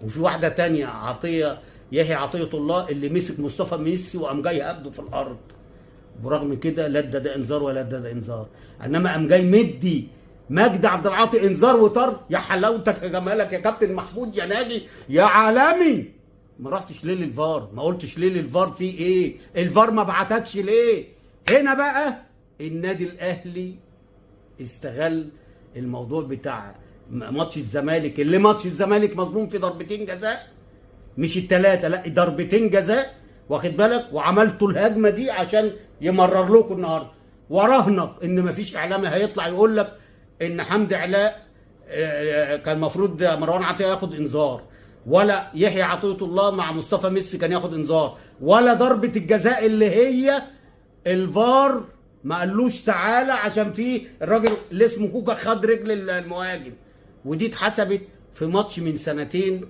وفي واحده تانية يحيى عطيه الله اللي مسك مصطفى ميسي وقام جاي هبده في الارض، برغم كده لا ده انذار ولا ده انذار. انما قام جاي مدي مجدي عبد العاطي انذار وطرد. يا حلاوتك يا جمالك يا كابتن محمود يا ناجي يا عالمي، ما رحتش ليه للفار؟ ما قلتش ليه للفار؟ في ايه؟ الفار ما بعتكش ليه؟ هنا بقى النادي الاهلي استغل الموضوع بتاع ماتش الزمالك، اللي ماتش الزمالك مظلوم في ضربتين جزاء، مش الثلاثه، لا ضربتين جزاء، واخد بالك؟ وعملتوا الهجمه دي عشان يمرر لكم النهارده، وراهنك ان مفيش اعلامي هيطلع يقول لك ان حمدي علاء كان المفروض مروان عطيه ياخد انذار، ولا يحيى عطيه الله مع مصطفى ميسي كان ياخد انذار، ولا ضربه الجزاء اللي هي الفار ما قالوش تعالى عشان في الراجل اللي اسمه كوكا خد رجل المهاجم، ودي اتحسبت في ماتش من سنتين